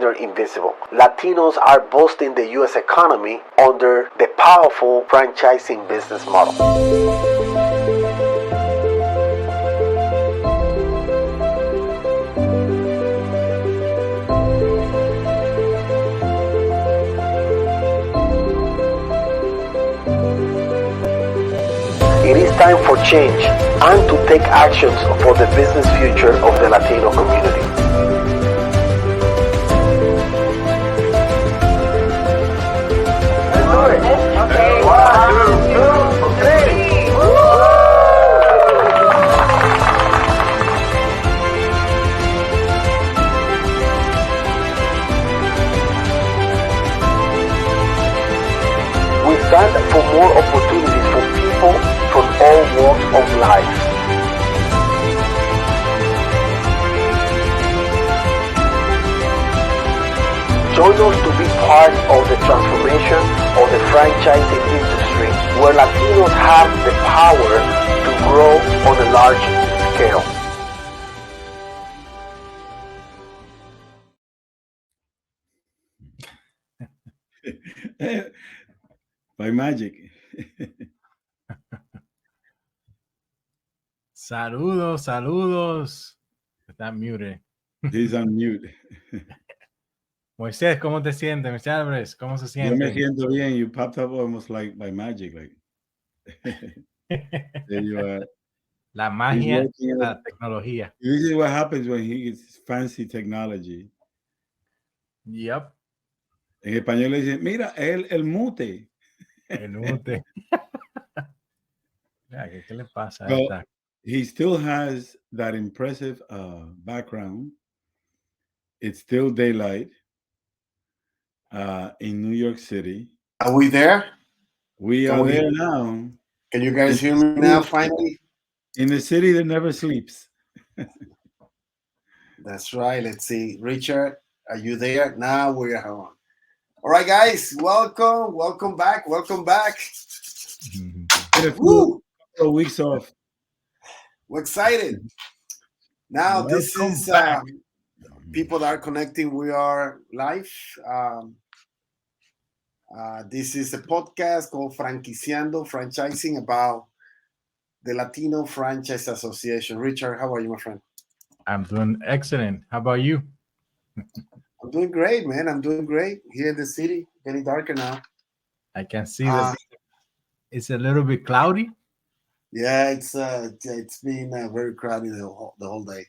when they're invisible. Latinos are boosting the U.S. economy under the powerful franchising business model. It is time for change and to take actions for the business future of the Latino community. Let's do it. Okay. 1, 2, 3. We stand for more opportunities for people from all walks of life. Join us to be part of the transformation of the franchising industry, where Latinos have the power to grow on a large scale. By magic. Saludos, saludos. Está mute. He's on mute. Moisés, ¿cómo te sientes? Moisés Álvarez, ¿cómo se siente? Yo me siento bien. You popped up almost like by magic. Like there you are. La magia de la tecnología. This is what happens when he gets fancy technology. Yep. En español le dicen, mira, el mute. El mute. ¿Qué le pasa? Well, he still has that impressive background. It's still daylight in New York City. Are we there? We are there now. Can you guys hear me now, finally? In the city that never sleeps. That's right. Let's see. Richard, are you there? Now we're on. All right, guys. Welcome. Welcome back. Welcome back. Woo! A weeks off. We're excited. Now, this is people that are connecting. We are live. This is a podcast called Franquiciando, franchising, about the Latino Franchise Association. Richard, how are you, my friend? I'm doing excellent. How about you? I'm doing great, man. I'm doing great here in the city. Getting darker now. I can see that it's a little bit cloudy. Yeah, it's been very crowded the whole day.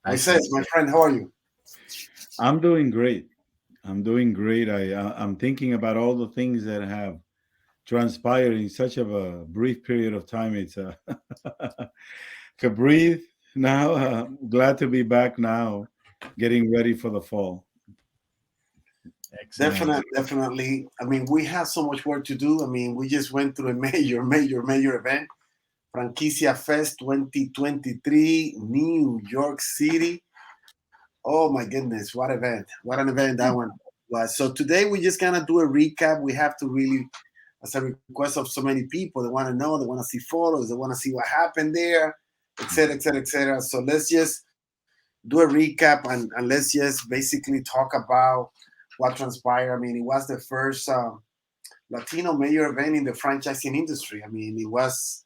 Moises, my friend, how are you? I'm doing great. I'm thinking about all the things that have transpired in such of a brief period of time. It's to breathe now. Glad to be back now, getting ready for the fall. Excellent. Definitely. I mean, we have so much work to do. I mean, we just went through a major event, Franquicia Fest 2023, New York City. Oh my goodness, what event! What an event that one was. So today we just gonna do a recap. We have to really, as a request of so many people, they want to know, they want to see photos, they want to see what happened there, etc., etc., etc. So let's just do a recap and let's just basically talk about what transpired. I mean, it was the first Latino major event in the franchising industry. I mean, it was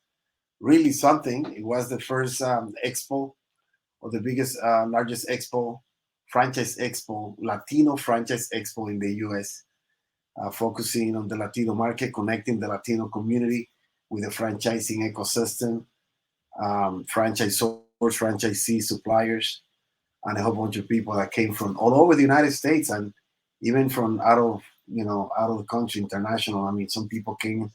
really something. It was the first expo, or the biggest, largest expo, franchise expo, Latino franchise expo in the U.S., focusing on the Latino market, connecting the Latino community with the franchising ecosystem, franchisors, franchisees, suppliers, and a whole bunch of people that came from all over the United States and even from out of the country, international. I mean, some people came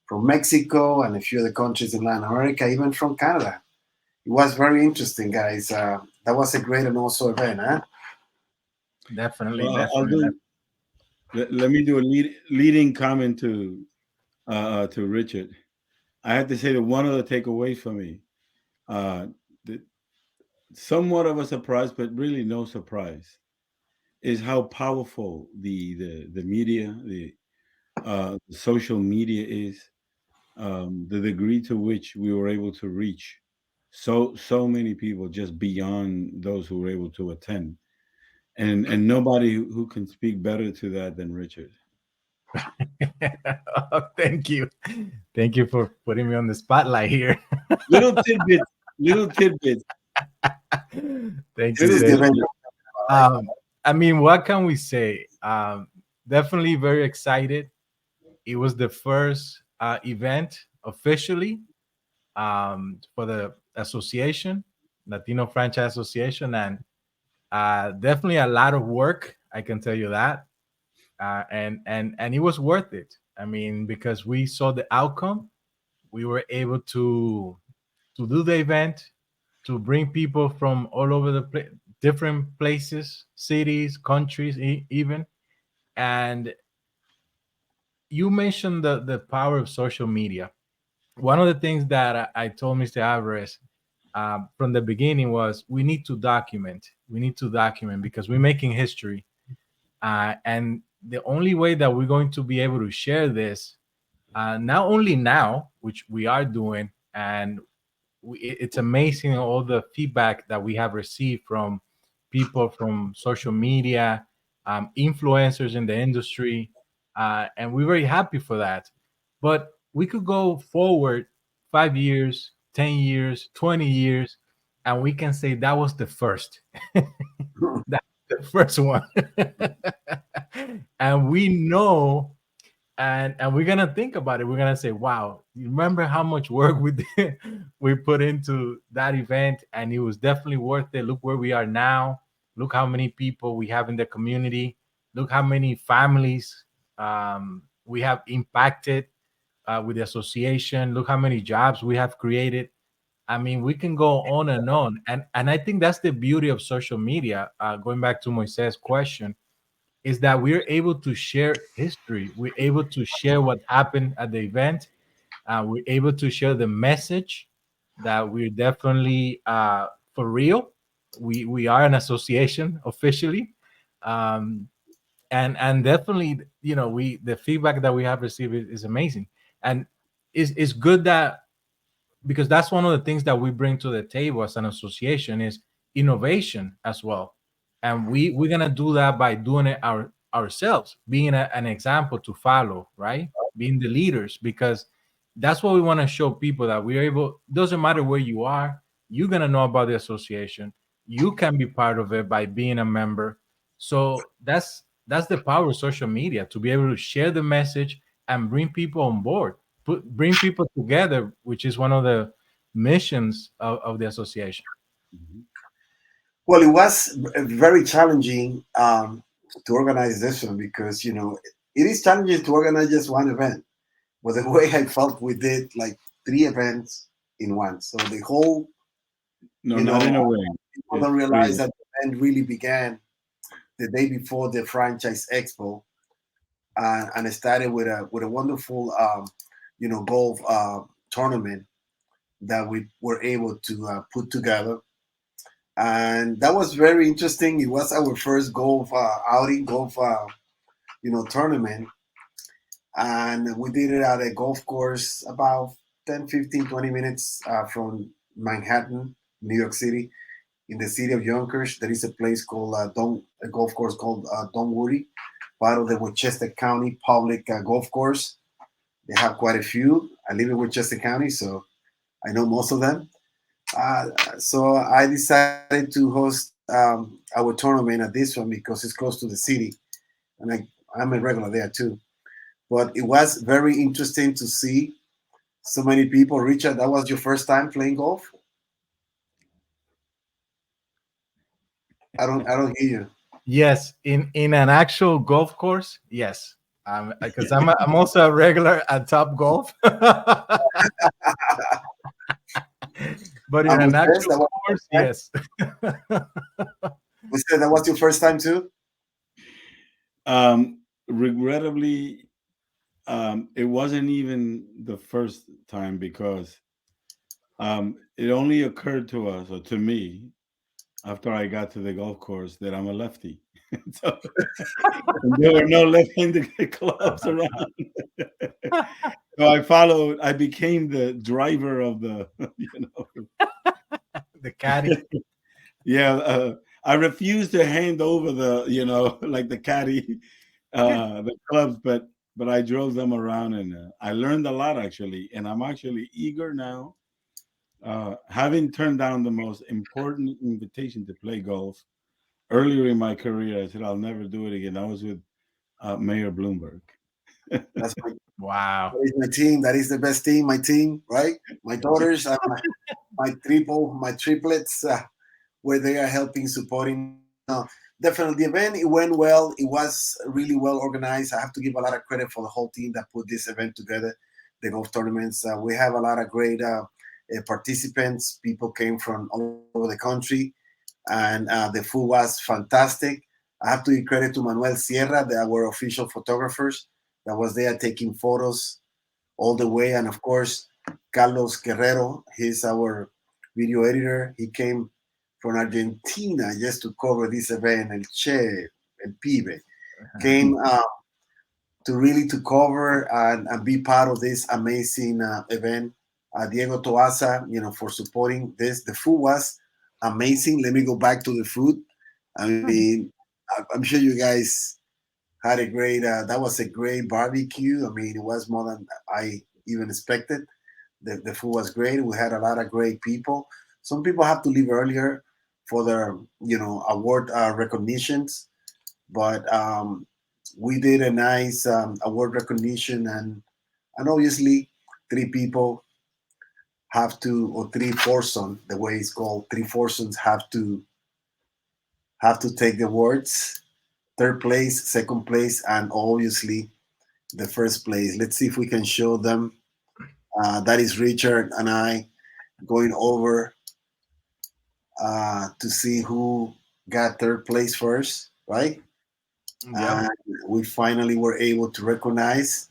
from Mexico and a few other countries in Latin America, even from Canada. It was very interesting, guys. That was a great and also event, huh? Definitely. Let me do a leading comment to Richard. I have to say that one of the takeaways for me, somewhat of a surprise, but really no surprise, is how powerful the media, the social media is, the degree to which we were able to reach so many people just beyond those who were able to attend. and nobody who can speak better to that than Richard. Thank you. Thank you for putting me on the spotlight here. Little tidbits, little tidbits. Thank This you. is the Little Thank event. you. I mean, what can we say? Definitely very excited. It was the first event officially for the association, Latino Franchise Association, and definitely a lot of work. I can tell you that, and it was worth it. I mean, because we saw the outcome, we were able to do the event, to bring people from all over the different places, cities, countries, even. And you mentioned the power of social media. One of the things that I told Mr. Alvarez from the beginning was we need to document. We need to document because we're making history. And the only way that we're going to be able to share this, not only now, which we are doing, and it's amazing all the feedback that we have received from people from social media, influencers in the industry, and we're very happy for that. But we could go forward 5 years, 10 years, 20 years, and we can say that was the first. That's the first one. And we know, and we're gonna think about it. We're gonna say, "Wow, you remember how much work we did, we put into that event, and it was definitely worth it. Look where we are now. Look how many people we have in the community. Look how many families we have impacted with the association. Look how many jobs we have created. I mean, we can go on and on, and I think that's the beauty of social media. Going back to Moises' question, is that we're able to share history. We're able to share what happened at the event. We're able to share the message that we're definitely for real. We are an association officially, um, and definitely, we the feedback that we have received is amazing, and it's good that, because that's one of the things that we bring to the table as an association is innovation as well, and we're gonna do that by doing it ourselves, being an example to follow, right? Being the leaders, because that's what we want to show people, that we're able, doesn't matter where you are, you're gonna know about the association, you can be part of it by being a member. So that's the power of social media, to be able to share the message and bring people on board, bring people together, which is one of the missions of the association. Mhm. Well, it was very challenging to organize this one because it is challenging to organize just one event. But the way I felt, we did like 3 events in one. So the whole, No, you not in know, a way. people It's don't three. realize that the event really began the day before the Franchise Expo, and it started with a wonderful, golf tournament that we were able to put together, and that was very interesting. It was our first golf outing, golf tournament, and we did it at a golf course about 10, 15, 20 minutes from Manhattan, New York City, in the city of Yonkers. There is a place called a golf course called Dunwoody, part of the Westchester County Public Golf Course. They have quite a few. I live in Westchester County, so I know most of them. So I decided to host our tournament at this one because it's close to the city, and I'm a regular there too. But it was very interesting to see so many people. Richard, that was your first time playing golf? I don't hear you. Yes, in an actual golf course, yes. Because I'm also a regular at Top Golf, but in And an Moises, actual that was your course, first time? yes. We said that was your first time too? Regrettably, it wasn't even the first time because it only occurred to us, or to me, after I got to the golf course, that I'm a lefty. So and there were no left-handed clubs around. So I became the driver of the, The caddy. yeah. I refuse to hand over the, like the caddy, the clubs, but I drove them around and I learned a lot actually, and I'm actually eager now. Having turned down the most important invitation to play golf earlier in my career, I said I'll never do it again. I was with Mayor Bloomberg. That's Wow. that is my team. That is the best team. My team, right? My daughters, my my triplets, where they are helping, supporting. Definitely, the event, it went well. It was really well organized. I have to give a lot of credit for the whole team that put this event together. The golf tournaments. We have a lot of great participants. People came from all over the country, and the food was fantastic. I have to give credit to Manuel Sierra, our official photographers, that was there taking photos all the way, and of course Carlos Guerrero. He's our video editor. He came from Argentina just to cover this event. El Che, El Pibe came to really to cover and be part of this amazing event. Diego Toaza, for supporting this. The food was amazing. Let me go back to the food. I mean, I'm sure you guys had a great. That was a great barbecue. I mean, it was more than I even expected. The food was great. We had a lot of great people. Some people have to leave earlier for their, award recognitions, but we did a nice award recognition, and obviously 3 people have to, or 3 foursome, the way it's called, 3 foursomes have to take the awards. Third place, second place, and obviously the first place. Let's see if we can show them. That is Richard and I going over to see who got third place first, right? Yeah. We finally were able to recognize.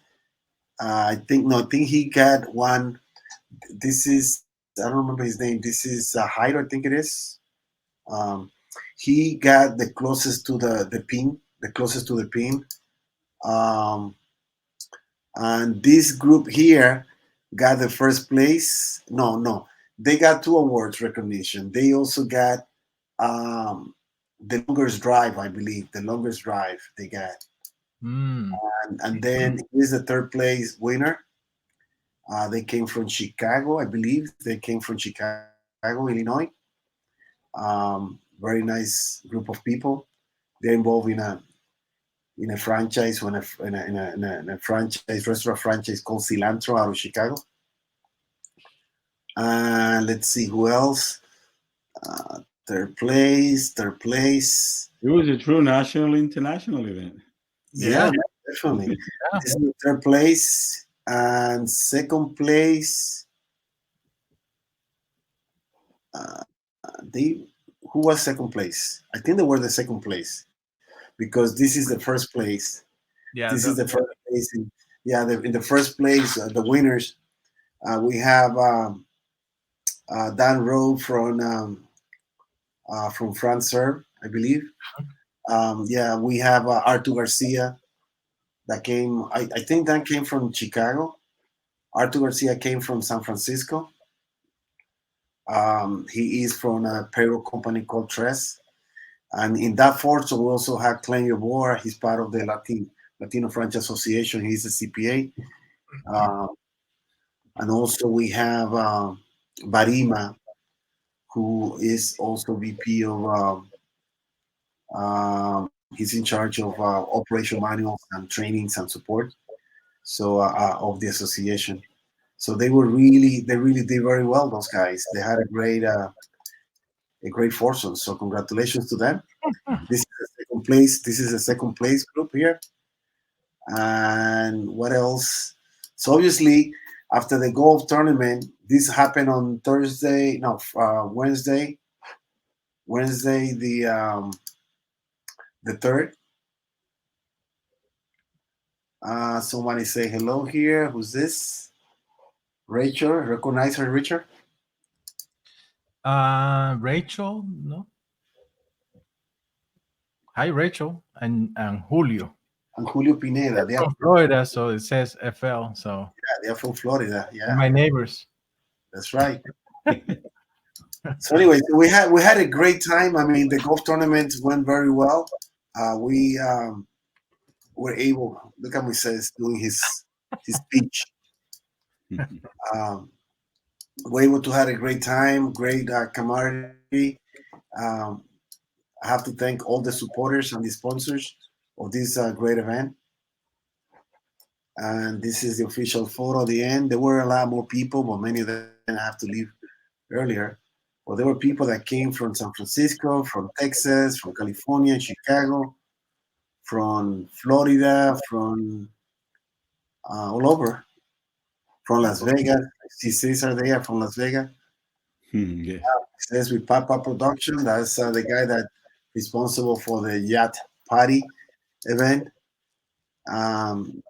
I think he got one. This is, I don't remember his name. This is Hyder, I think it is. Um, he got the closest to the pin, the closest to the pin. Um, and this group here got the first place. No, they got 2 awards recognition. They also got the longest drive, I believe, the longest drive they got. And then here's the third place winner. They came from Chicago, I believe. They came from Chicago, Illinois. Very nice group of people. They're involved in a franchise, in a franchise, restaurant franchise called Cilantro out of Chicago. Let's see who else. Third place. It was a true national, international event. Yeah, definitely. Yeah. This is the third place. And second place, who was second place? I think they were the second place, because this is the first place. Yeah. This is the first place. In the first place, the winners, we have Dan Rowe from France Serve, I believe. We have Artur Garcia that came. I think that came from Chicago. Artur Garcia came from San Francisco. He is from a payroll company called Tres. And in that foursome, we also have Clen Yobor. He's part of the Latino Franchise Association. He's a CPA. And also we have Barima, who is also VP of, he's in charge of operation manuals and trainings and support. So of the association. So they really did very well. Those guys, they had a great foursome. So congratulations to them. This is the second place. This is the second place group here. And what else? So obviously, after the golf tournament, this happened on Wednesday. Wednesday, the 3rd. Somebody say hello here. Who's this? Rachel. Recognize her, Richard? Rachel, no. Hi, Rachel and Julio. And Julio Pineda. They're from Florida, so it says FL. So they're from Florida. Yeah, my neighbors. that's right. So anyway, we had a great time. I mean, the golf tournament went very well. We were able. Look at Moises doing his speech. Um, we're able to have a great time, great camaraderie. Um, I have to thank all the supporters and the sponsors of this great event. And this is the official photo at the end. There were a lot more people, but many of them have to leave earlier. Well, there were people that came from San Francisco, from Texas, from California, Chicago, from Florida, from all over, from Las Vegas. I see Cesar there from Las Vegas. Yes. Says with Papa Production. That's the guy that responsible for the yacht party event. Um,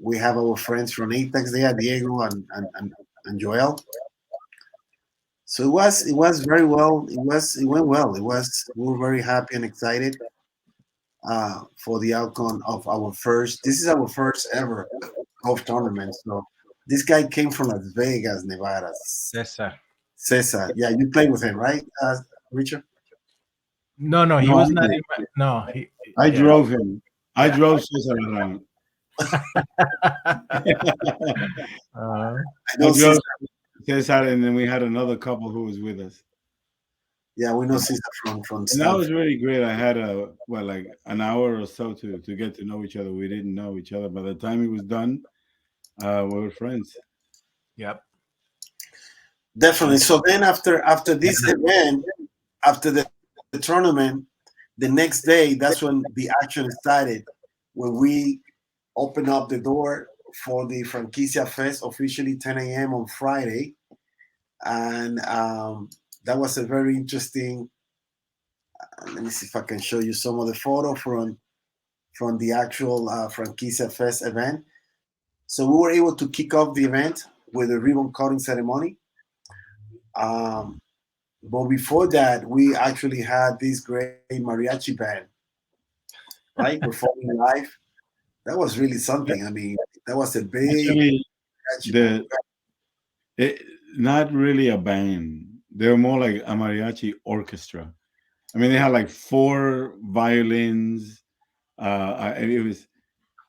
we have our friends from Apex there, Diego and Joel. So it was very well. It went well. We were very happy and excited for the outcome of our first. This is our first ever golf tournament. So this guy came from Las Vegas, Nevada. Cesar. Cesar, yeah, you played with him, right, Richard? No, he No, was I not. did. No, he. I Yeah. drove him. I drove Cesar around. Uh, I I know drove Cesar. Cesar, and then we had another couple who was with us. Yeah, we know Cesar from And that was Stanford. really great. I had like an hour or so to get to know each other. We didn't know each other. By the time it was done, we were friends. yep. Definitely. So then after this event, after the tournament, the next day, that's when the action started. When we opened up the door for the Franquicia Fest, officially 10 a.m. on Friday, and that was a very interesting. Let me see if I can show you some of the photo from the actual Franquicia Fest event. So we were able to kick off the event with a ribbon cutting ceremony. But before that, we actually had this great mariachi band, right, performing live. That was really something. I mean, that was a big Actually, mariachi band. the it, not really a band. They're more like a mariachi orchestra. I mean, they had like four violins. And it was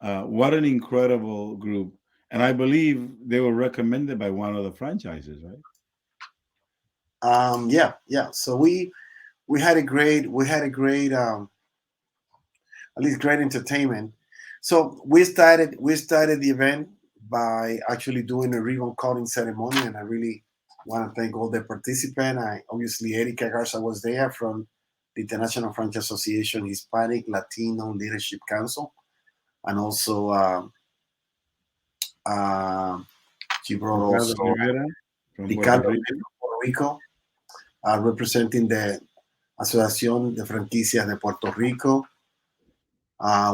what an incredible group. And I believe they were recommended by one of the franchises, right? Yeah. So we had a great at least great entertainment. So we started the event by actually doing a ribbon cutting ceremony, and I really want to thank all the participants. Obviously Erika Garza was there from the International Franchise Association Hispanic Latino Leadership Council, and also uh, she brought Ricardo also Rivera from Puerto Ricardo Rico. from Puerto Rico, representing the Asociación de Franquicias de Puerto Rico.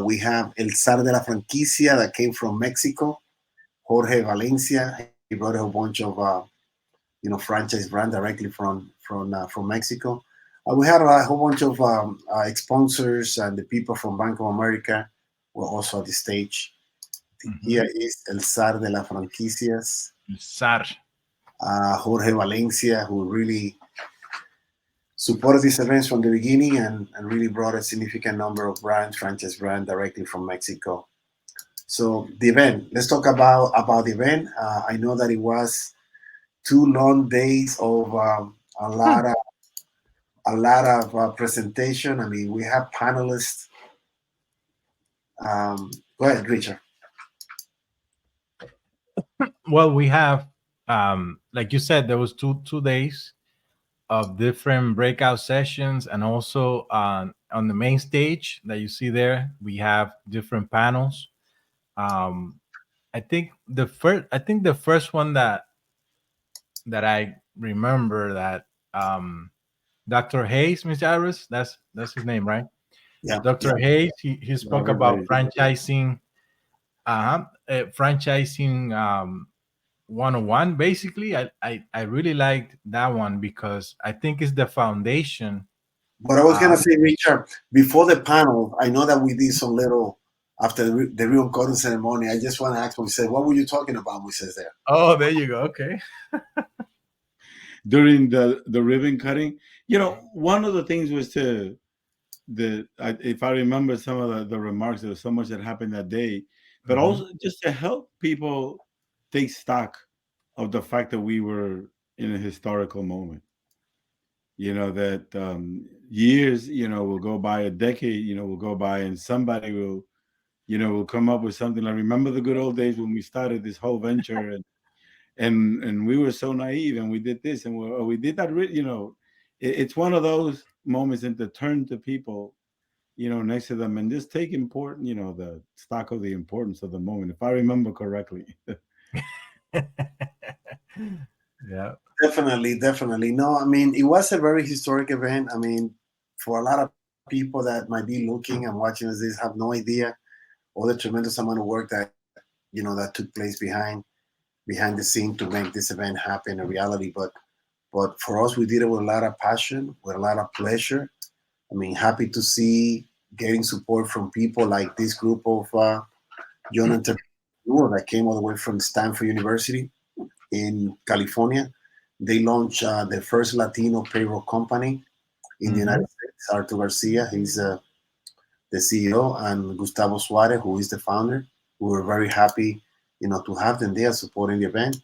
We have El Zar de la Franquicia that came from Mexico, Jorge Valencia. He brought a whole bunch of franchise brand directly from Mexico. We had a whole bunch of sponsors, and the people from Bank of America were also at the stage. Here is El Zar de la Franquicias, Sar. Jorge Valencia, who really supported these events from the beginning and really brought a significant number of franchise brand directly from Mexico. So the event, let's talk about the event. I know that it was 2 long days of a lot of presentation. I mean, we have panelists. Go ahead, Richard. Well, we have, like you said, there was two days of different breakout sessions, and also on the main stage that you see there, we have different panels. I think the first one that I remember, that Dr. Hayes, Mr. Iris, that's his name, right? Yeah, Dr. Hayes, he spoke Robert about Hayes. franchising, franchising 101. Basically, I really liked that one because I think it's the foundation. But I was gonna say, Richard, before the panel, I know that we did some little after the real coding ceremony. I just want to ask him, say, what were you talking about? We says there. Oh, there you go. Okay. during the ribbon cutting. One of the things was if I remember some of the remarks, there was so much that happened that day, but Mhm. also just to help people take stock of the fact that we were in a historical moment. That years, will go by, a decade, will go by, and somebody will come up with something like, remember the good old days when we started this whole venture, and we were so naive, and we did this, and we did that. It's one of those moments, and to turn to people, next to them, and just take important, the stock of the importance of the moment, if I remember correctly. Yeah. Definitely, definitely. No, I mean, it was a very historic event. I mean, for a lot of people that might be looking and watching this have no idea all the tremendous amount of work that took place behind the scene to make this event happen a reality. But for us, we did it with a lot of passion, with a lot of pleasure. I mean, happy to see getting support from people like this group of young entrepreneurs that came all the way from Stanford University in California. They launched the first Latino payroll company in the Mhm. United States. Arturo Garcia, he's the CEO, and Gustavo Suarez, who is the founder. We were very happy, to have them there supporting the event.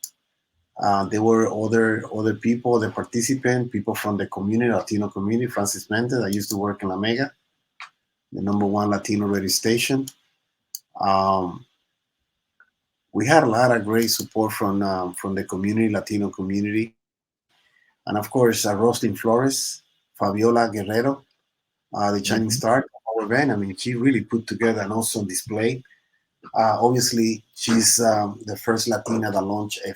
There were other people, other participants, people from the community, Latino community. Francis Mendez, I used to work in La Mega, the number one Latino radio station. Um, we had a lot of great support from the community, Latino community, and of course, Roslyn Flores, Fabiola Guerrero, the shining Mhm. star of our event. I mean, she really put together an awesome display. Obviously, she's the first Latina that launched a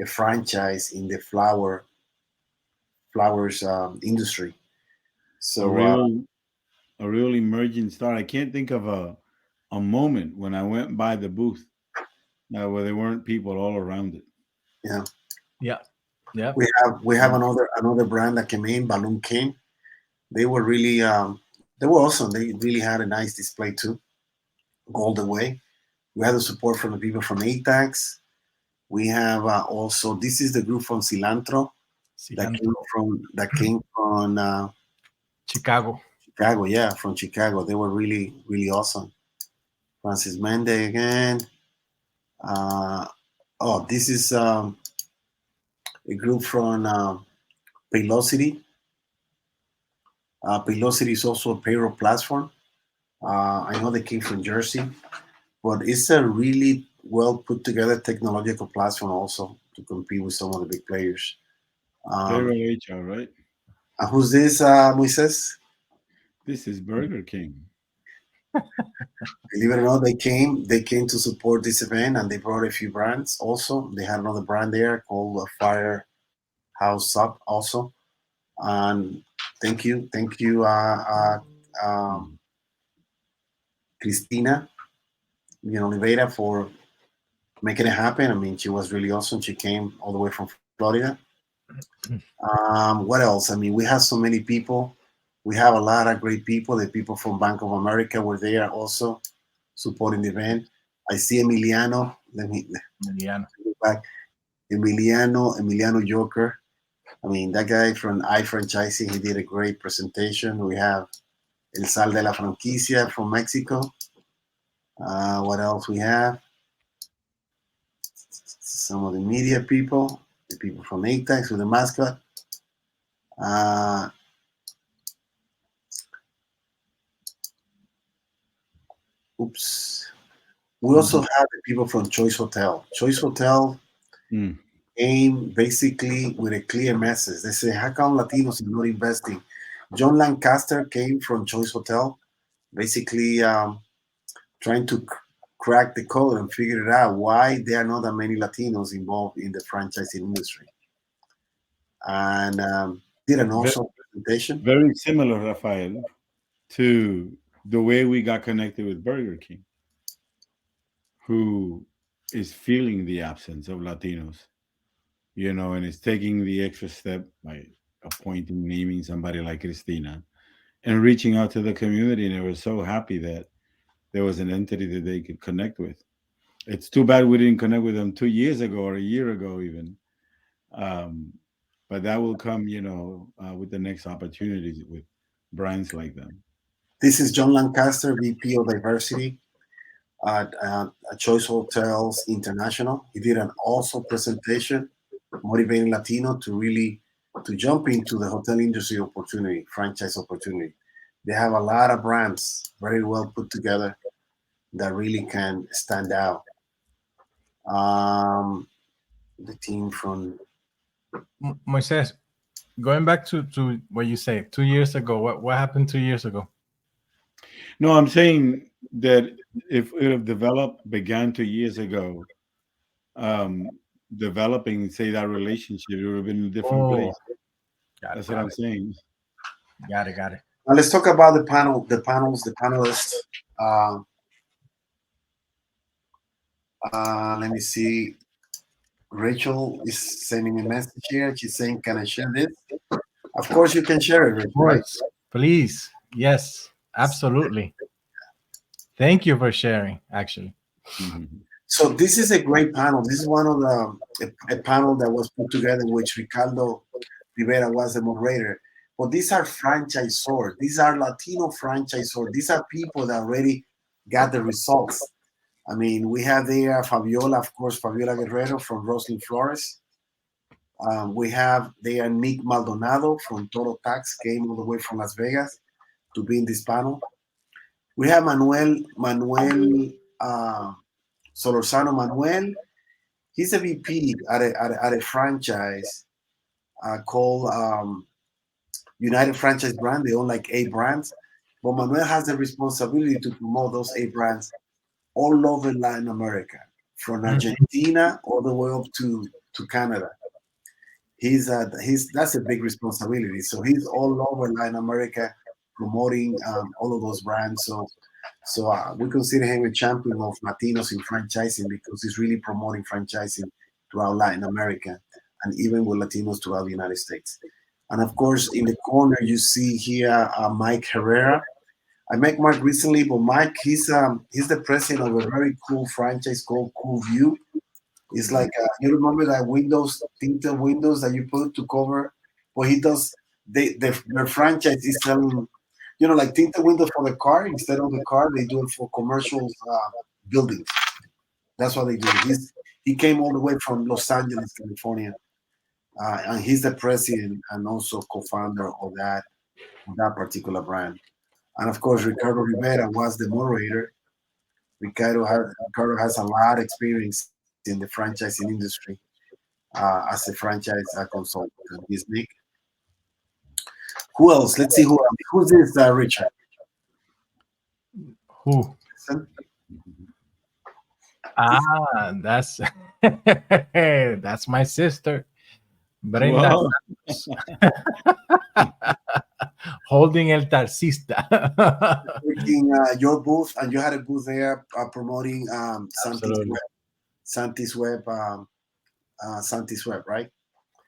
franchise in the flowers industry. a So real a real emerging star. I can't think of a moment when I went by the booth, where there weren't people all around it. yeah, Yeah. Yeah. we have Yeah. another brand that came in, Balloon King. They were awesome. They really had a nice display too, all the way. We had the support from the people from ATAX. We have also, this is the group from Cilantro Cilantro. that came from Chicago. Chicago. Yeah, from Chicago. They were really really awesome. Francis Mende again. Uh, oh, this is a group from Paylocity. Paylocity is also a payroll platform. I know they came from Jersey, but it's a really well put together technological platform also to compete with some of the big players. Um, Payroll HR, right? who's this, Moises? This is Burger King. Believe it or not, they came to support this event, and they brought a few brands also. They had another brand there called Firehouse Up also. And thank you, Mhm. Cristina, Oliveira, for making it happen. I mean, she was really awesome. She came all the way from Florida. What else? I mean, we have so many people. We have a lot of great people. The people from Bank of America were there also supporting the event. I see Emiliano. Let me Mediano. look back. Emiliano Joker. I mean, that guy from iFranchising, he did a great presentation. We have El Sal de la Franquicia from Mexico. What else we have? Some of the media people, the people from ATAX with the mascot. Uh, oops. We also Mhm. have the people from Choice Hotel. Choice Hotel Mm. came basically with a clear message. They say, how come Latinos are not investing? John Lancaster came from Choice Hotel, basically trying to crack the code and figure it out why there are not that many Latinos involved in the franchising industry. And did an Ve- awesome presentation. Very similar, Rafael, to the way we got connected with Burger King, who is feeling the absence of Latinos, and is taking the extra step by appointing, naming somebody like Cristina and reaching out to the community. And they were so happy that there was an entity that they could connect with. It's too bad we didn't connect with them 2 years ago or a year ago, even. Um, but that will come, with the next opportunities with brands like them. This is John Lancaster, VP of Diversity at Choice Hotels International. He did an awesome presentation motivating Latino to really to jump into the hotel industry opportunity, franchise opportunity. They have a lot of brands very well put together that really can stand out. The team from Moises, going back to what you say 2 years ago, what happened 2 years ago? No, I'm saying that if it have developed began 2 years ago, um, developing, say, that relationship, it would have been in a different Oh, place. got it, That's what I'm saying. got it. now let's talk about the panelists. Uh, Let me see. Rachel is sending a message here. She's saying, "Can I share this?" Of course, you can share it, Of Rachel. Right? course, please, yes, absolutely. Thank you for sharing. Actually, Mhm. So this is a great panel. This is one of a panel that was put together in which Ricardo Rivera was the moderator. But these are franchisors. These are Latino franchisors. These are people that already got the results. I mean, we have there Fabiola, of course, Fabiola Guerrero from Roslyn Flores. We have there Nick Maldonado from Toro Tax, came all the way from Las Vegas to be in this panel. We have Manuel Solorzano Manuel. He's a VP at a franchise called United Franchise Brand. They own like 8 brands. But Manuel has the responsibility to promote those 8 brands all over Latin America, from Argentina all the way up to Canada. He's that's a big responsibility. So he's all over Latin America promoting all of those brands. So we consider him a champion of Latinos in franchising because he's really promoting franchising throughout Latin America and even with Latinos throughout the United States. And of course, in the corner you see here Mike Herrera. I met Mike recently, but Mike he's the president of a very cool franchise called Cool View. It's like you remember that Windows tinted windows that you put to cover. Well, he does. Their franchise is selling, like tinted windows for the car. Instead of the car, they do it for commercial buildings. That's what they do. He came all the way from Los Angeles, California, and he's the president and also co-founder of that particular brand. And of course, Ricardo Rivera was the moderator. Ricardo has a lot of experience in the franchising industry as a franchise consultant. He's Nick. Who else? Let's see who else. Who's this, Richard? who? Listen. That's that's my sister, Brenda, Wow. holding el taxista. Taking your booth, and you had a booth there promoting Absolutely. Santis Web, right?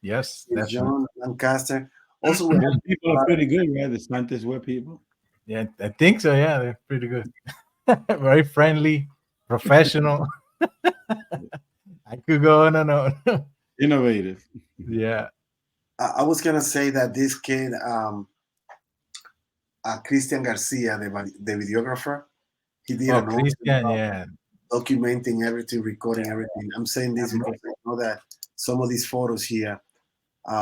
Yes, It's definitely. John Lancaster. Also, we have Those people are pretty good, right? The Santos web people. Yeah, I think so. Yeah, they're pretty good. Very friendly, professional. I could go on and on. Innovative. Yeah. I was gonna say that this kid, Christian Garcia, the videographer, he did Oh, an awesome Christian. job Yeah. documenting everything, recording everything. I'm saying this because I know that some of these photos here,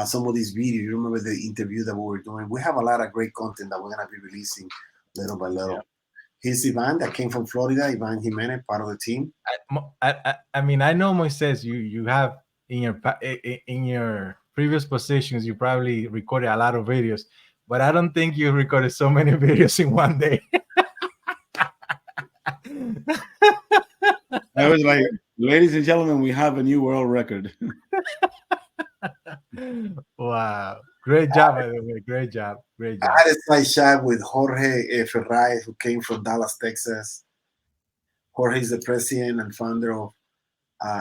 some of these videos, you remember the interview that we were doing? We have a lot of great content that we're going to be releasing little by little. Yeah. Here's Ivan that came from Florida, Ivan Jimenez, part of the team. I mean, I know Moises. You have in your previous positions, you probably recorded a lot of videos, but I don't think you recorded so many videos in one day. I was like, ladies and gentlemen, we have a new world record. Wow. Great job, by the way. Great job. Great I job. had a side chat with Jorge Ferray, who came from Dallas, Texas. Jorge is the president and founder of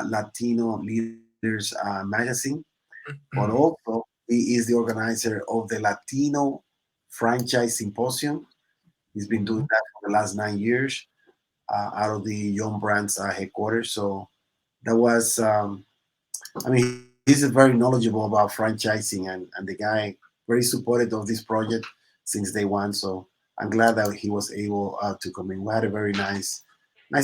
Latino Leaders Magazine, but also he is the organizer of the Latino Franchise Symposium. He's been doing that for the last 9 years out of the Young Brands headquarters. So that was, I mean, he's very knowledgeable about franchising, and the guy very supportive of this project since day one. So I'm glad that he was able to come in. We had a very nice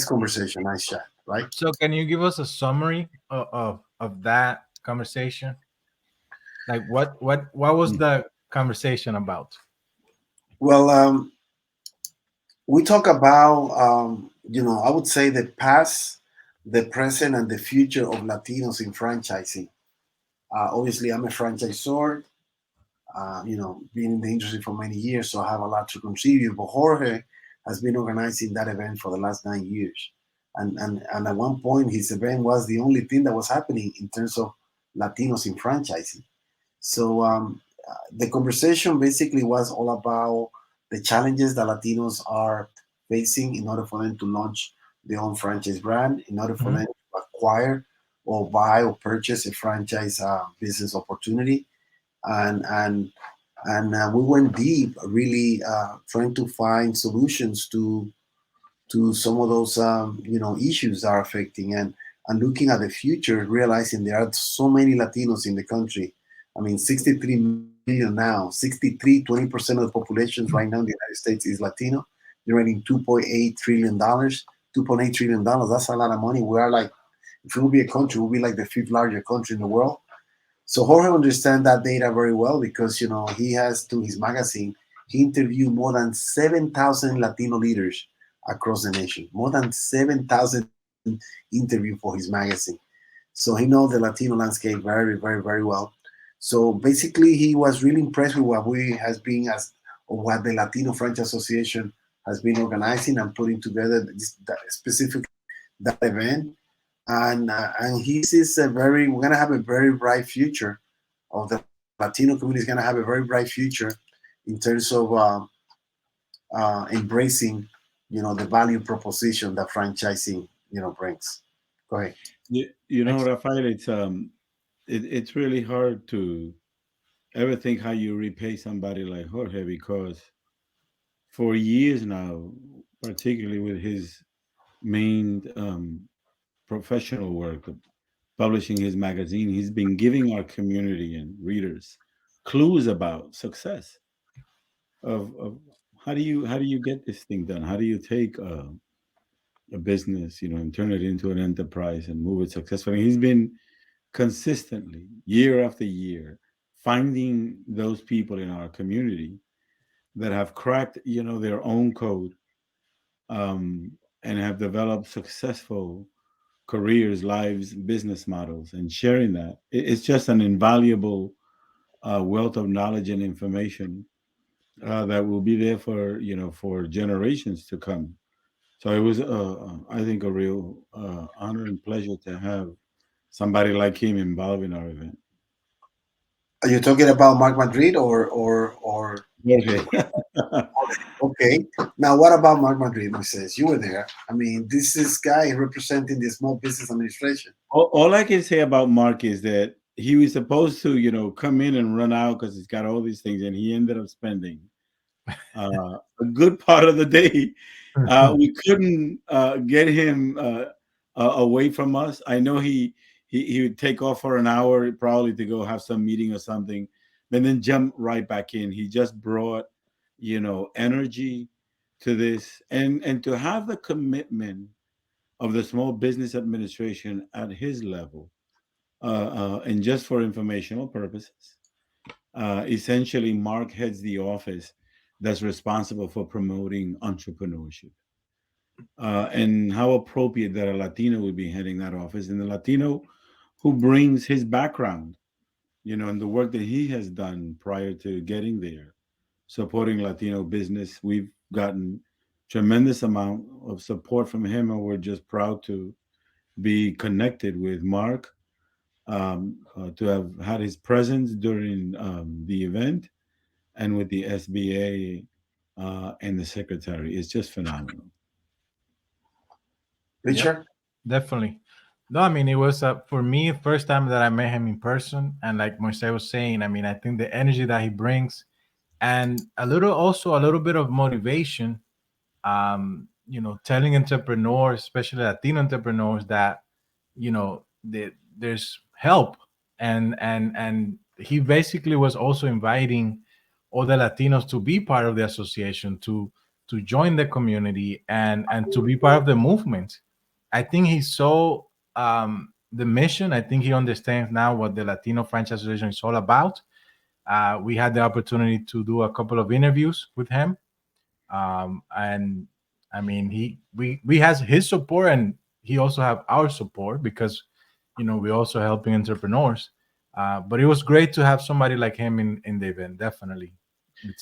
conversation, nice chat, right? So can you give us a summary of that conversation? Like what was Mm. the conversation about? Well, we talk about I would say the past, the present, and the future of Latinos in franchising. Obviously, I'm a franchisor. Been in the industry for many years, so I have a lot to contribute. But Jorge has been organizing that event for the last 9 years, and at one point, his event was the only thing that was happening in terms of Latinos in franchising. So the conversation basically was all about the challenges that Latinos are facing in order for them to launch their own franchise brand, in order for Mhm. them to acquire or buy or purchase a franchise business opportunity, and we went deep, really trying to find solutions to some of those issues that are affecting, and looking at the future, realizing there are so many Latinos in the country. I mean, 63 million now. 63, 20% of the population right now in the United States is Latino. They're earning $2.8 trillion. $2.8 trillion. That's a lot of money. We are like, if it would be a country, we'll be like the fifth largest country in the world. So Jorge understands that data very well because he has, through his magazine, he interviewed more than 7,000 Latino leaders across the nation. More than 7,000 interviews for his magazine. So he knows the Latino landscape very, very, very well. So basically, he was really impressed with what we has been as or what the Latino French Association has been organizing and putting together that specific that event. And he sees a very we're gonna have a very bright future of the Latino community is gonna have a very bright future in terms of embracing the value proposition that franchising brings. Go ahead. Ex- Rafael, it's really hard to ever think how you repay somebody like Jorge because for years now, particularly with his main professional work, of publishing his magazine, he's been giving our community and readers clues about success of how do you get this thing done? How do you take a business, and turn it into an enterprise and move it successfully? He's been consistently, year after year, finding those people in our community that have cracked, their own code, and have developed successful careers, lives, business models, and sharing that. It's just an invaluable wealth of knowledge and information that will be there for generations to come. So it was, I think, a real honor and pleasure to have somebody like him involved in our event. Are you talking about Mark Madrid or Okay. okay? Now, what about Mark Madrid, Moises? You were there. I mean, this is guy representing the Small Business Administration. All I can say about Mark is that he was supposed to, come in and run out because he's got all these things, and he ended up spending a good part of the day. We couldn't get him away from us. I know he would take off for an hour probably to go have some meeting or something, and then jump right back in. He just brought energy to this, and to have the commitment of the Small Business Administration at his level, and just for informational purposes. Essentially, Mark heads the office that's responsible for promoting entrepreneurship. And how appropriate that a Latino would be heading that office, and the Latino who brings his background, and the work that he has done prior to getting there, supporting Latino business. We've gotten tremendous amount of support from him, and we're just proud to be connected with Mark, to have had his presence during the event, and with the SBA and the secretary. It's just phenomenal. Yep, Richard? definitely. No, I mean it was for me first time that I met him in person, and like Moise was saying, I mean I think the energy that he brings, and a little bit of motivation. Telling entrepreneurs, especially Latino entrepreneurs, that there's help. and he basically was also inviting other Latinos to be part of the association, to join the community and to be part of the movement. I think he saw the mission. I think he understands now what the Latino Franchise Association is all about. We had the opportunity to do a couple of interviews with him, and I mean, we has his support, and he also have our support because, we also helping entrepreneurs. But it was great to have somebody like him in the event. Definitely,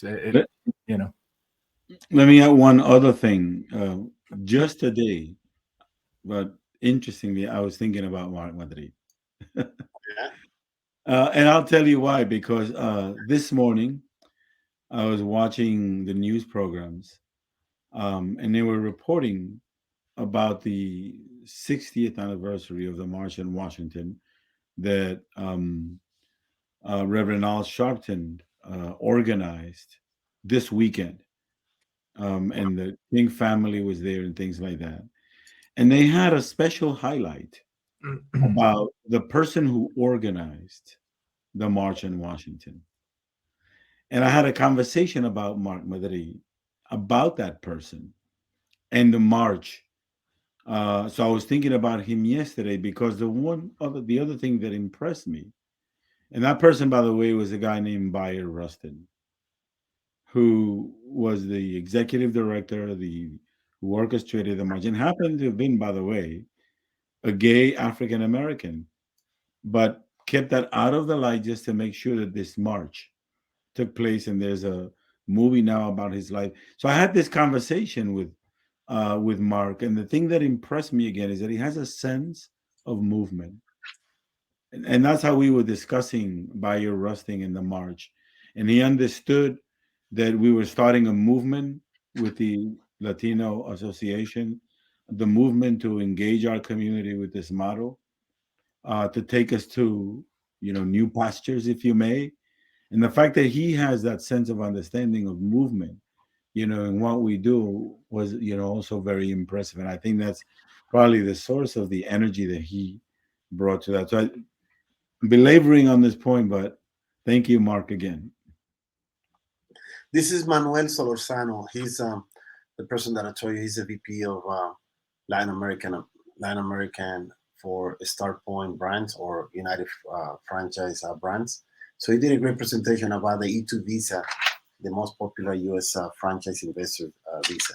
Let, you know. let me add one other thing. Just today, but interestingly, I was thinking about Mark Madrid. Yeah. And I'll tell you why, because this morning I was watching the news programs, and they were reporting about the 60th anniversary of the March in Washington that Reverend Al Sharpton organized this weekend. And the King family was there and things like that. And they had a special highlight about the person who organized the March in Washington. And I had a conversation about Mark Madrid, about that person and the march. So I was thinking about him yesterday because the other thing that impressed me, and that person, by the way, was a guy named Bayer Rustin, who was the executive director, who orchestrated the march, and happened to have been, by the way, a gay African American, but kept that out of the light just to make sure that this march took place. And there's a movie now about his life. So I had this conversation with Mark, and the thing that impressed me again is that he has a sense of movement, and that's how we were discussing Bayer Rusting in the march, and he understood that we were starting a movement with the Latino Association, the movement to engage our community with this model, to take us to new pastures, if you may. And the fact that he has that sense of understanding of movement, and what we do was, also very impressive. And I think that's probably the source of the energy that he brought to that. So belaboring on this point, but thank you, Mark, again. This is Manuel Solorzano. He's the person that I told you. He's a VP of Latin American for Start Point Brands or United Franchise Brands. So he did a great presentation about the E2 visa, the most popular U.S. franchise investor visa.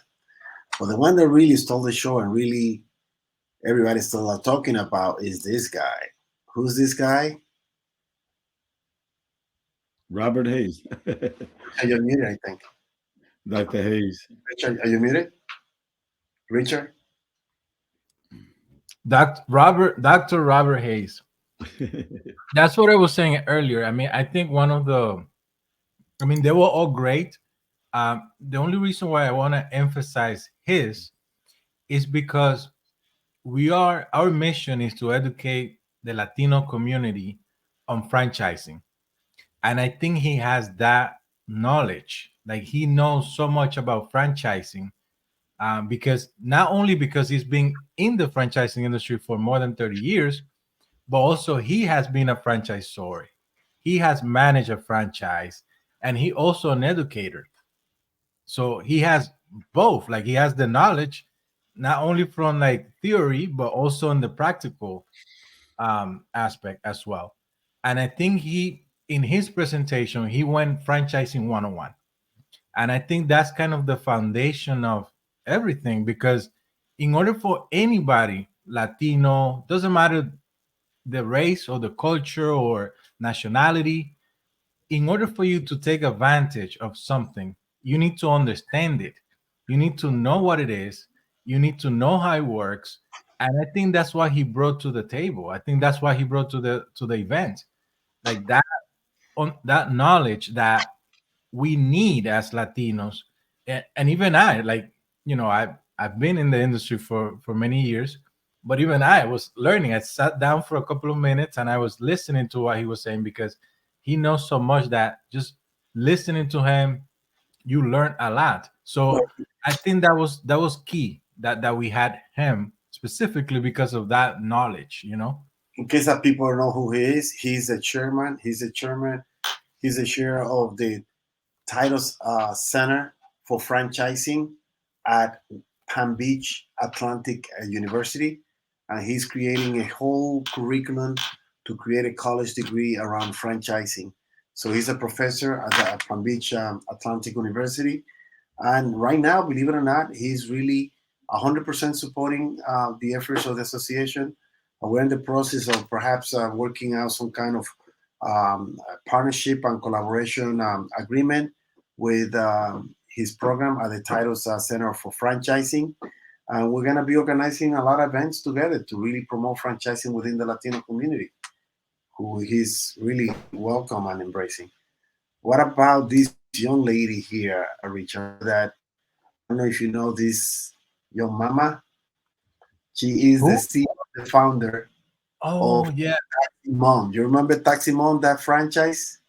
But the one that really stole the show and really everybody's still talking about is this guy. Who's this guy? Robert Hayes. You're muted, I think. Dr. Hayes. Richard, are you muted? Richard? Dr. Robert Hayes. That's what I was saying earlier. I mean, I think they were all great. The only reason why I want to emphasize his is because our mission is to educate the Latino community on franchising. And I think he has that knowledge. Like, he knows so much about franchising, because not only because he's been in the franchising industry for more than 30 years, but also he has been a franchisor. He has managed a franchise, and he also an educator. So he has both. Like, he has the knowledge, not only from like theory, but also in the practical aspect as well. And I think in his presentation, he went franchising 101. And I think that's kind of the foundation of everything, because in order for anybody, Latino, doesn't matter the race or the culture or nationality, in order for you to take advantage of something, you need to understand it. You need to know what it is. You need to know how it works. And I think that's what he brought to the table. I think that's what he brought to the event. Like that, on that knowledge that we need as Latinos. And even I, like, I've been in the industry for many years, but even I was learning. I sat down for a couple of minutes and I was listening to what he was saying, because he knows so much that just listening to him, you learn a lot. So I think that was key, that we had him specifically because of that knowledge. in case that people don't know who he is, he's the chairman. He's the chair of the Titles Center for Franchising at Palm Beach Atlantic University, and he's creating a whole curriculum to create a college degree around franchising. So he's a professor at the Palm Beach Atlantic University, and right now, believe it or not, he's really 100% supporting the efforts of the association. We're in the process of perhaps working out some kind of partnership and collaboration agreement with his program at the Titles Center for Franchising. And we're going to be organizing a lot of events together to really promote franchising within the Latino community, who he's really welcome and embracing. What about this young lady here, Richard? That I don't know if you know this young mama. She is the Who? CEO, the founder Oh, of yeah. Taxi Mom. You remember Taxi Mom, that franchise?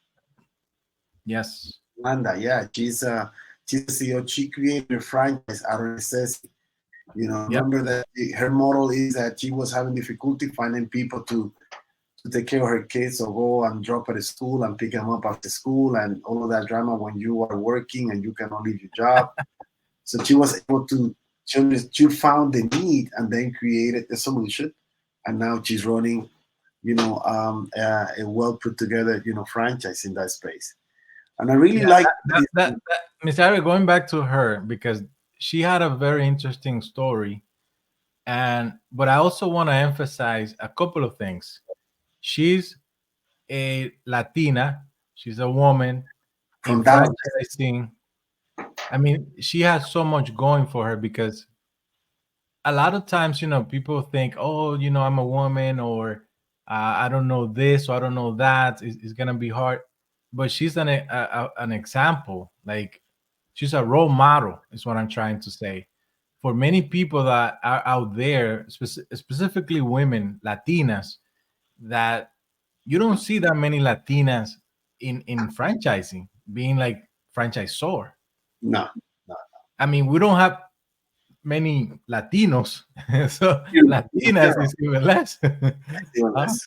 Yes. Wanda, yeah, she's the CEO. She created a franchise out of necessity. You know, Yep. remember that her model is that she was having difficulty finding people to take care of her kids or go and drop her at school and pick them up after school and all of that drama when you are working and you cannot leave your job. So she was able to, she found the need and then created the solution. And now she's running, a well put together, franchise in that space. And I really Yeah. like That Miss Ari, going back to her, because she had a very interesting story. But I also want to emphasize a couple of things. She's a Latina, she's a woman in from Dallas. franchising. I mean, she has so much going for her because a lot of times, people think, oh, I'm a woman, or I don't know this, or I don't know that. It's gonna be hard. But she's an example. Like, she's a role model, is what I'm trying to say. For many people that are out there, specifically women, Latinas, that you don't see that many Latinas in franchising, being like franchisor. No, no, I mean, we don't have many Latinos, so no. Latinas is even less. Even Huh? less.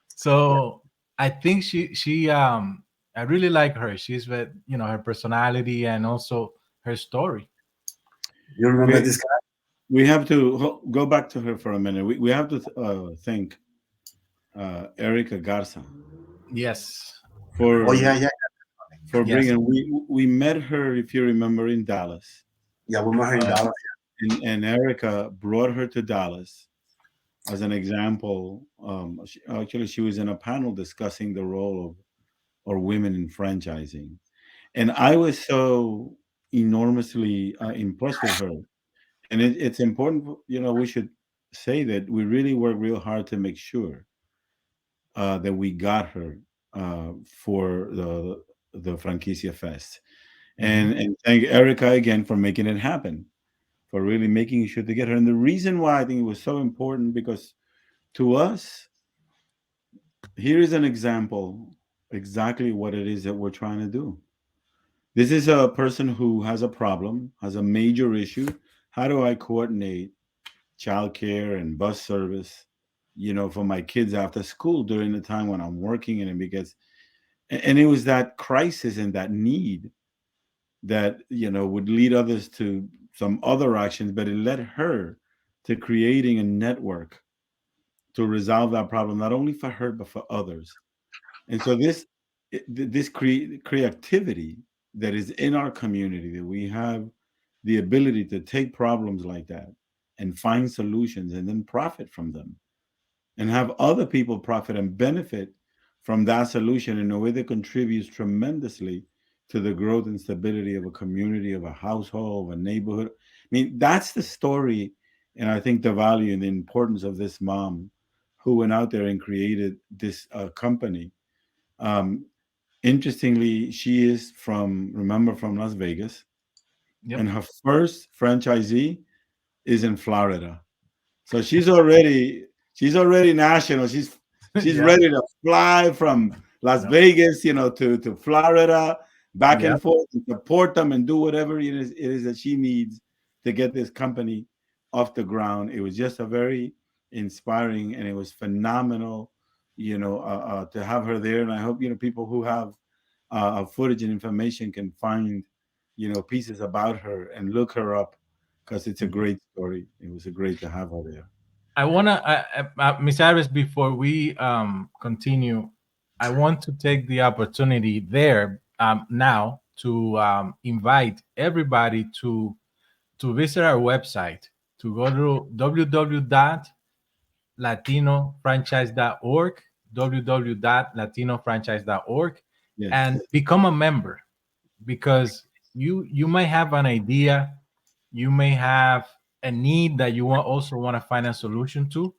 So I think she I really like her. She's with her personality and also her story. You remember We this guy? we have to go back to her for a minute. We have to thank Erica Garza Yes, Oh yeah, for yeah, yes, bringing. We met her, if you remember, in Dallas, yeah. We met her in uh, Dallas. and Erica brought her to Dallas as an example. Actually, she was in a panel discussing the role of or women in franchising, and I was so enormously impressed with her. And it's important, we should say that we really worked real hard to make sure that we got her for the Franquicia Fest, hmm and thank Erica again for making it happen, for really making sure to get her. And the reason why I think it was so important, because to us, here is an example exactly what it is that we're trying to do. This is a person who has a problem, has a major issue. How do I coordinate childcare and bus service, for my kids after school during the time when I'm working in it? Because, and it was that crisis and that need that, would lead others to some other actions, but it led her to creating a network to resolve that problem, not only for her, but for others. And so this creativity that is in our community, that we have the ability to take problems like that and find solutions and then profit from them, and have other people profit and benefit from that solution in a way that contributes tremendously to the growth and stability of a community, of a household, of a neighborhood. I mean, that's the story. And I think the value and the importance of this mom who went out there and created this company. um, Interestingly, she is from Las Vegas, yep, and her first franchisee is in Florida. So she's already national. She's yeah, ready to fly from Las yep, Vegas, to Florida, back and yep. forth, and support them and do whatever it is that she needs to get this company off the ground. It was just a very inspiring, and it was phenomenal, to have her there. And I hope, people who have footage and information can find, pieces about her and look her up, because it's a great story. It was a great to have her there. I wanna, Miss Iris, before we continue, I want to take the opportunity there now to invite everybody to visit our website, to go to www.latinofranchise.org, www.latinofranchise.org, Yes. and become a member, because you may have an idea, you may have a need that you also want to find a solution to,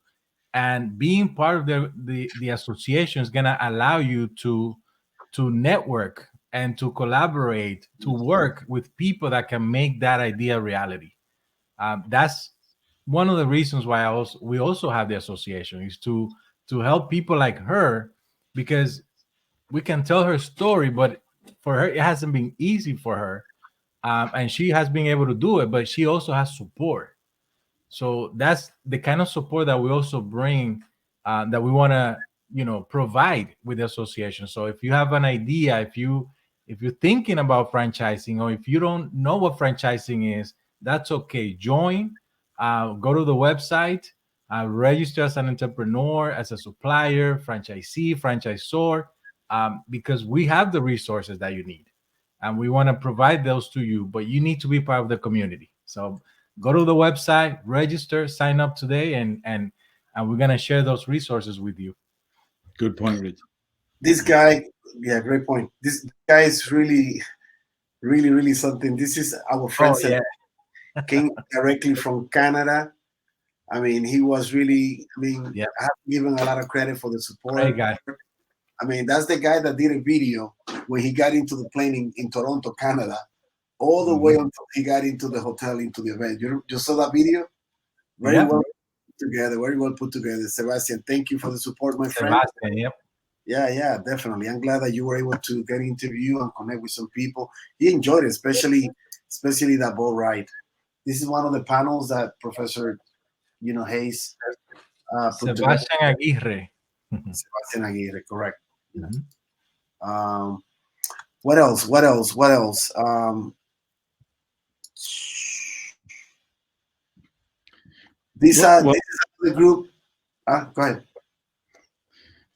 and being part of the association is going to allow you to network and to collaborate, to work with people that can make that idea reality. That's one of the reasons why we also have the association, is to help people like her, because we can tell her story, but for her it hasn't been easy for her, and she has been able to do it, but she also has support. So that's the kind of support that we also bring, that we want to provide with the association. So if you have an idea, if you're thinking about franchising, or if you don't know what franchising is, that's okay. Join, go to the website, register as an entrepreneur, as a supplier, franchisee, franchisor, because we have the resources that you need, and we want to provide those to you, but you need to be part of the community. So go to the website, register, sign up today, and we're gonna share those resources with you. Good point, Rich. This guy, yeah, great point. This guy is really, really, really something. This is our friend Oh yeah, came directly from Canada. I mean, he was really, I mean, yeah, I have to give him a lot of credit for the great support. guy. I mean, that's the guy that did a video when he got into the plane in Toronto, Canada, all the way until he got into the hotel, into the event. You saw that video? Very Yeah, well put together, very well put together. Sebastian, thank you for the support, my friend. Sebastian. Yep. Yeah, definitely. I'm glad that you were able to get interview and connect with some people. He enjoyed it, especially that boat ride. This is one of the panels that Professor, Hayes put together. Sebastian Aguirre. Sebastian Aguirre, correct. Mhm. What else? This is the group. Go ahead.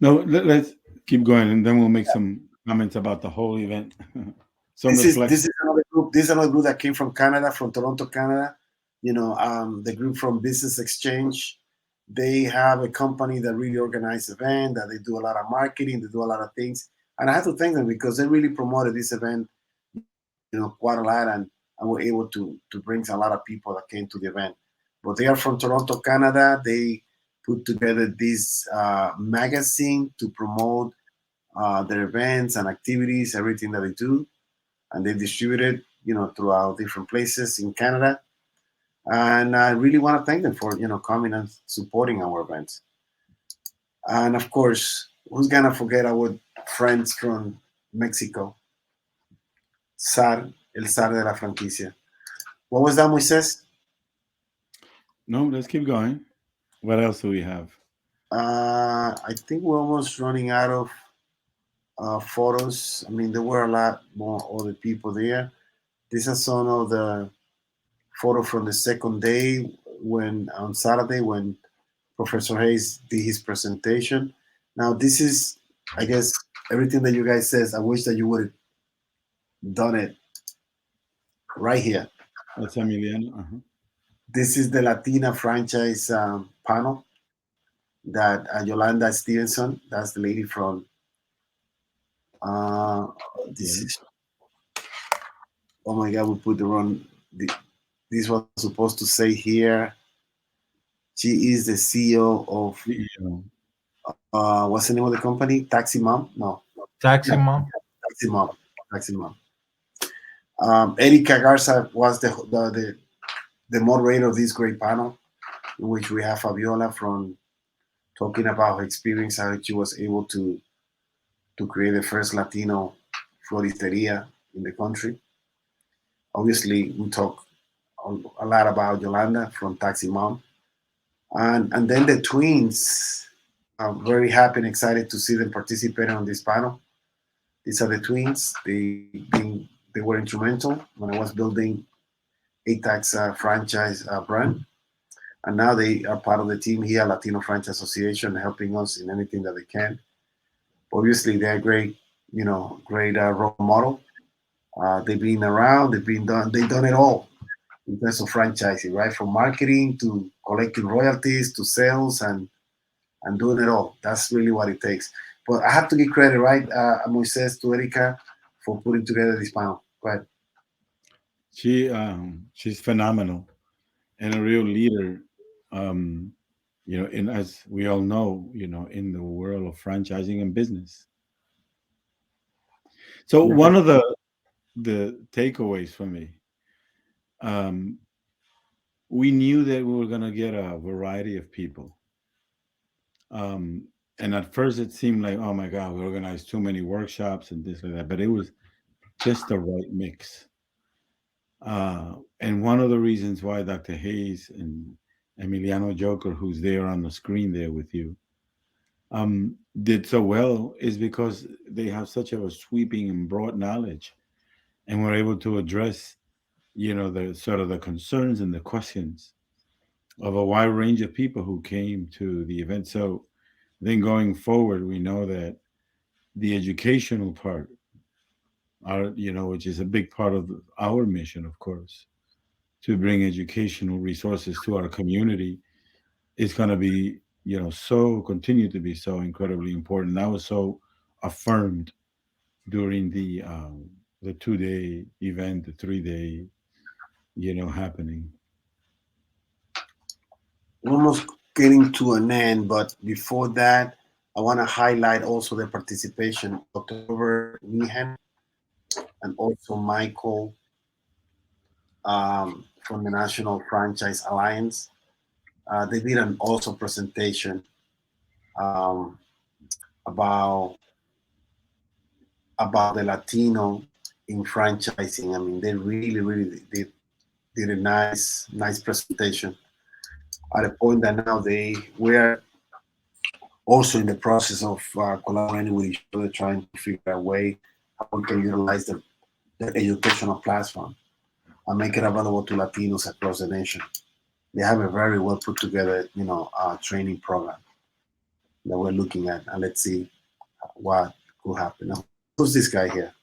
No, let's keep going, and then we'll make some comments about the whole event. This is another group. This is another group that came from Canada, from Toronto, Canada. The group from Business Exchange. They have a company that really organizes events, that they do a lot of marketing, they do a lot of things. And I have to thank them because they really promoted this event, quite a lot, and were able to bring a lot of people that came to the event. But they are from Toronto, Canada. They put together this magazine to promote their events and activities, everything that they do, and they distribute it, throughout different places in Canada. And I really want to thank them for, coming and supporting our events. And of course, who's gonna forget our friends from Mexico? El zar de la franquicia. What was that, Moises? No, let's keep going. What else do we have? I think we're almost running out of photos. I mean, there were a lot more other people there. These are some of the photo from the second day, on Saturday, when Professor Hayes did his presentation. Now, this is, I guess, everything that you guys says. I wish that you would have done it right here. That's Emiliano. This is the Latina franchise panel that Yolanda Stevenson, that's the lady from this is, oh my God, we put the wrong, this was supposed to say here, she is the CEO of, what's the name of the company? Taxi Mom? No. Taxi Mom. Taxi Mom. Erika Garza was the moderator of this great panel, in which we have Fabiola from talking about her experience, how she was able to create the first Latino floristeria in the country. Obviously, we talk a lot about Yolanda from Taxi Mom. And then the twins. I'm very happy and excited to see them participating on this panel. These are the twins. They were instrumental when I was building ATAC's franchise brand, and now they are part of the team here, Latino Franchise Association, helping us in anything that they can. Obviously, they're great, great role model. They've been around, they've done it all in terms of franchising, right? From marketing to collecting royalties to sales and doing it all. That's really what it takes. But I have to give credit, right, Moises, to Erica for putting together this panel. Go ahead. She's phenomenal and a real leader. And as we all know, in the world of franchising and business. So one of the takeaways for me, um, we knew that we were going to get a variety of people. And at first it seemed like, oh my God, we organized too many workshops and this and that, but it was just the right mix. And one of the reasons why Dr. Hayes and Emiliano Joker, who's there on the screen there with you, did so well is because they have such a sweeping and broad knowledge, and were able to address, the sort of the concerns and the questions of a wide range of people who came to the event. So then going forward, we know that the educational part, which is a big part of our mission, of course, to bring educational resources to our community, is going to be, so continue to be so incredibly important. That was so affirmed during the 2-day event, the 3-day, happening. We're almost getting to an end, but before that, I want to highlight also the participation of Dr. Robert Meehan and also Michael from the National Franchise Alliance. They did an awesome presentation um, about the Latino in franchising. I mean, they really did a nice presentation. At a point that now we're also in the process of collaborating with each other, trying to figure out a way how we can utilize the educational platform and make it available to Latinos across the nation. They have a very well put together, training program that we're looking at, and let's see what could happen. Now, who's this guy here?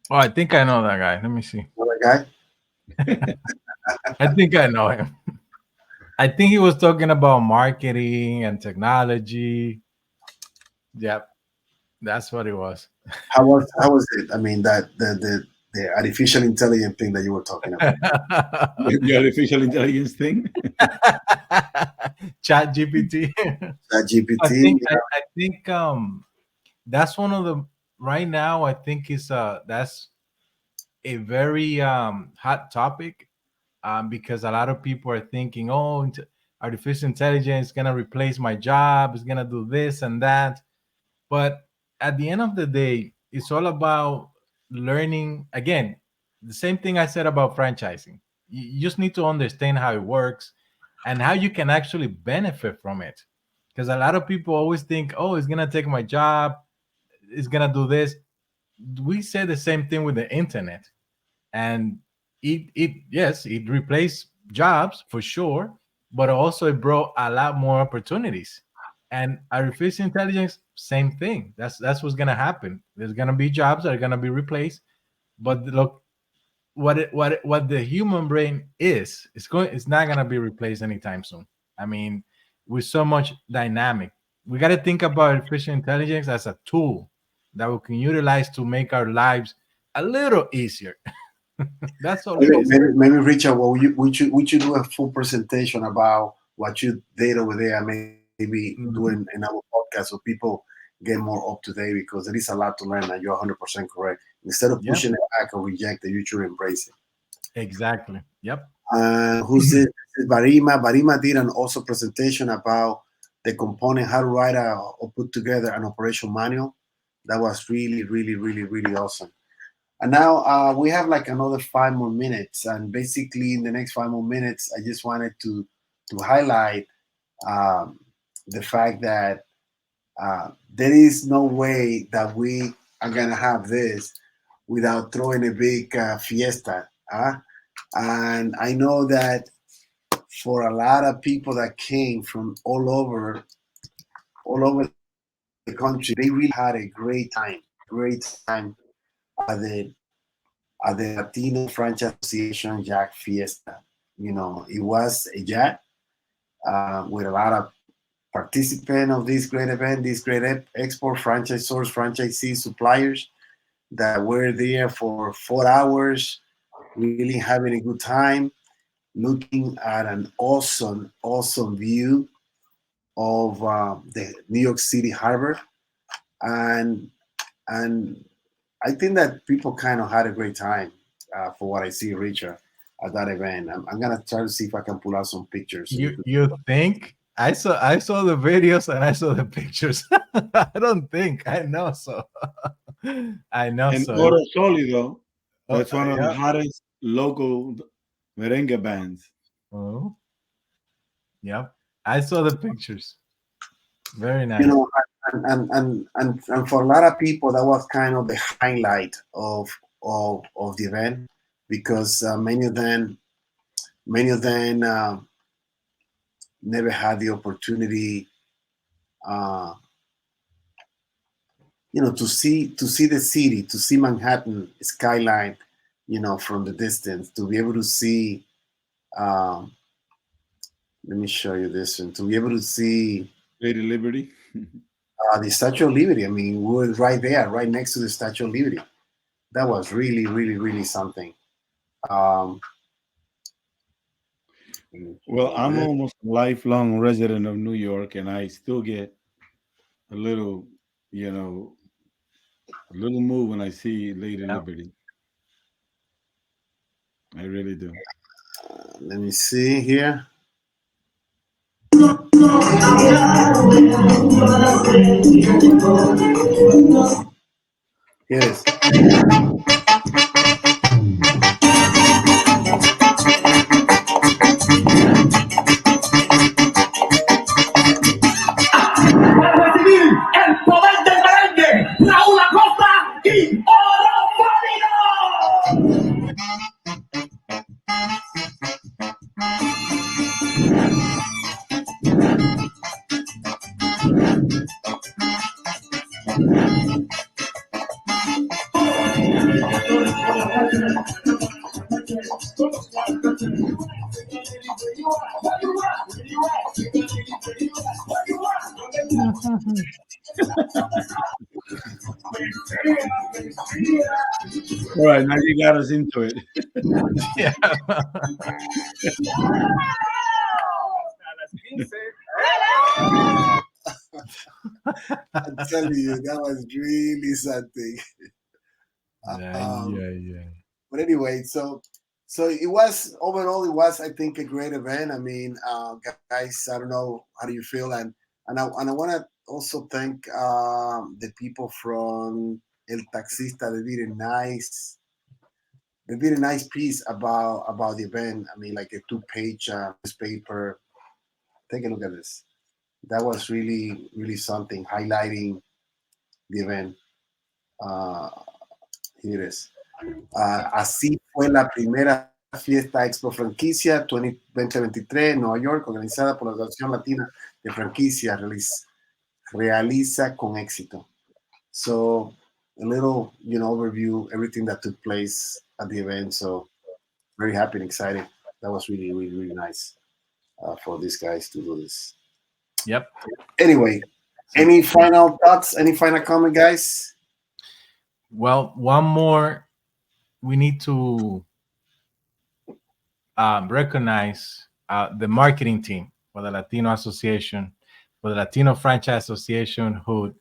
Oh, I think I know that guy. Let me see. Another guy? I think I know him. I think he was talking about marketing and technology. Yep, that's what it was. How was it? I mean, that the artificial intelligence thing that you were talking about. The artificial intelligence thing. Chat GPT. GPT. I think that's one of the right now. I think that's a very hot topic because a lot of people are thinking, oh, artificial intelligence is gonna replace my job. It's gonna do this and that. But at the end of the day, it's all about learning. Again, the same thing I said about franchising. You just need to understand how it works and how you can actually benefit from it. Because a lot of people always think, oh, it's going to take my job. It's going to do this. We say the same thing with the internet. And it replaced jobs for sure, but also it brought a lot more opportunities. And artificial intelligence, same thing. That's what's gonna happen. There's gonna be jobs that are gonna be replaced, but look, what the human brain it's not gonna be replaced anytime soon. I mean, with so much dynamic, we got to think about artificial intelligence as a tool that we can utilize to make our lives a little easier. That's all it is. Maybe Richard, would you do a full presentation about what you did over there? Maybe doing in our podcast so people get more up to date, because there is a lot to learn, and you're 100% correct. Instead of pushing it back or reject it, you should embrace it. Exactly. Yep. Who's this? This is Barima. Barima did an also presentation about the component, how to write or put together an operation manual. That was really awesome. And now we have like another 5 more minutes, and basically in the next 5 more minutes, I just wanted to to highlight the fact that there is no way that we are gonna have this without throwing a big fiesta. And I know that for a lot of people that came from all over the country, they really had a great time at the Latino Franchise Association Jack Fiesta. You know, it was a Jack with a lot of participants of this great event, this great export franchisors, franchisees, suppliers that were there for 4 hours, really having a good time, looking at an awesome view of the New York City harbor, and and I think that people kind of had a great time for what I see, Richard, at that event. I'm gonna try to see if I can pull out some pictures. So You think? I saw the videos and I saw the pictures. I don't think I know so. I know And so. Oro Solido, Oh, that's one of the yeah. hottest local merengue bands. Oh, yep. I saw the pictures. Very you nice. know, and for a lot of people, that was kind of the highlight of the event, because many of them never had the opportunity, uh, to see the city, to see Manhattan skyline, from the distance, to be able to see. Um, Let me show you this one. To be able to see Lady Liberty. the Statue of Liberty. I mean, we were right there, right next to the Statue of Liberty. That was really, really, really something. Um, Well, I'm almost a lifelong resident of New York, and I still get a little, you know, a little move when I see Lady Yep. Liberty. I really do. Let me see here. Here it is. Para recibir el poder del merengue, Raúl Acosta y Oro Sólido. All right, now you got us into it. Yeah. I'm telling you, that was really something. Yeah, yeah. But anyway, so it was overall, it was, I think, a great event. I mean, guys, I don't know, how do you feel? And I want to also thank the people from El Taxista. They did a nice piece about the event. I mean, like a 2-page newspaper. Take a look at this. That was really, really something, highlighting the event. Uh, Here it is. Así fue la primera fiesta Expo Franquicia 2023 en Nueva York, organizada por la Asociación Latina de Franquicias, realiza con éxito. So, a little, overview, everything that took place at the event. So, very happy and excited. That was really, really, really nice for these guys to do this. Yep. Anyway, any final thoughts? Any final comment, guys? Well, one more. We need to recognize the marketing team for the Latino Association, for the Latino Franchise Association, who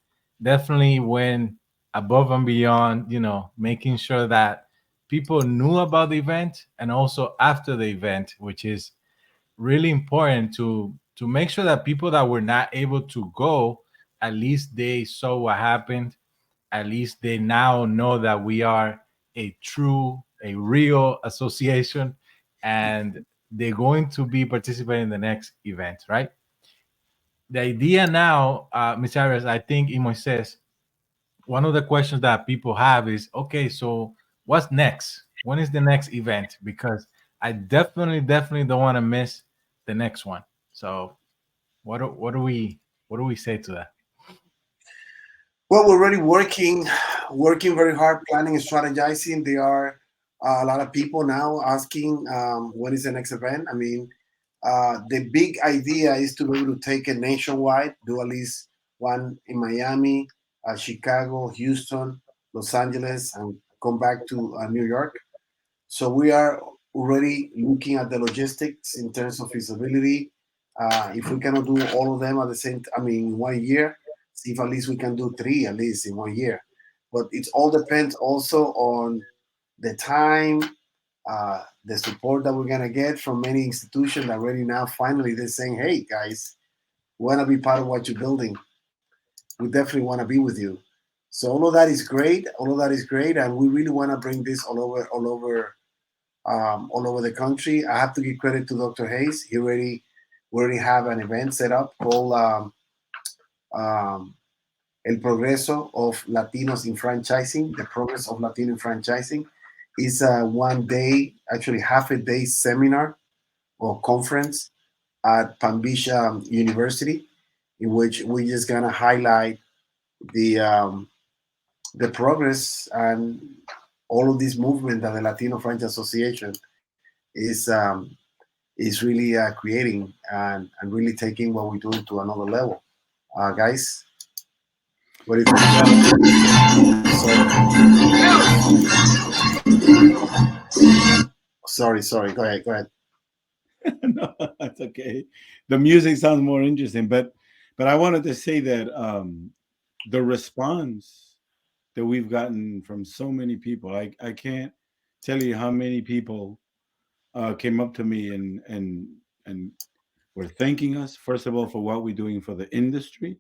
definitely went above and beyond, making sure that people knew about the event, and also after the event, which is really important to make sure that people that were not able to go, at least they saw what happened. At least they now know that we are a real association, and they're going to be participating in the next event, right? The idea now, Ms. Arias, I think in Moises, one of the questions that people have is, okay, so what's next? When is the next event? Because I definitely don't want to miss the next one. So what do we say to that? Well, we're already working very hard, planning and strategizing. There are a lot of people now asking when is the next event. I mean, the big idea is to be able to take it nationwide, do at least one in Miami, Chicago, Houston, Los Angeles, and come back to New York. So we are already looking at the logistics in terms of feasibility. If we cannot do all of them at the same, I mean, in 1 year, see if at least we can do three at least in 1 year. But it all depends also on the time, the support that we're gonna get from many institutions that already now finally they're saying, "Hey guys, we wanna be part of what you're building. We definitely wanna be with you." So all of that is great. All of that is great, and we really wanna bring this all over the country. I have to give credit to Dr. Hayes. We already have an event set up called um, El Progreso of Latinos in Franchising. The Progress of Latino in Franchising is a 1 day, actually half a day seminar or conference at Palm Beach University, in which we're just gonna highlight the um, the progress and all of this movement that the Latino Franchise Association is um, is really creating and really taking what we're doing to another level. Guys, what do you Yeah, think? Sorry. Go ahead. Go ahead. No, that's okay. The music sounds more interesting, but I wanted to say that the response that we've gotten from so many people, I can't tell you how many people came up to me and were thanking us first of all for what we're doing for the industry,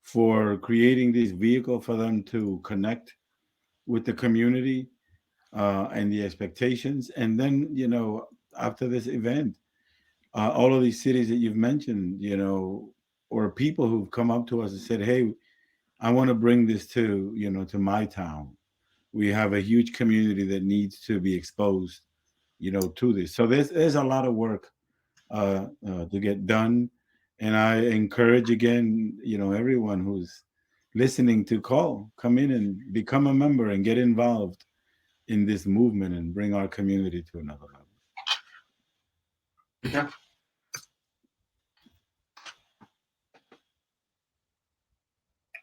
for creating this vehicle for them to connect with the community and the expectations, and then after this event, all of these cities that you've mentioned, or people who've come up to us and said, "Hey, I want to bring this to my town. We have a huge community that needs to be exposed, to this." So there's a lot of work to get done, and I encourage again, everyone who's listening to come in and become a member and get involved in this movement and bring our community to another Yeah.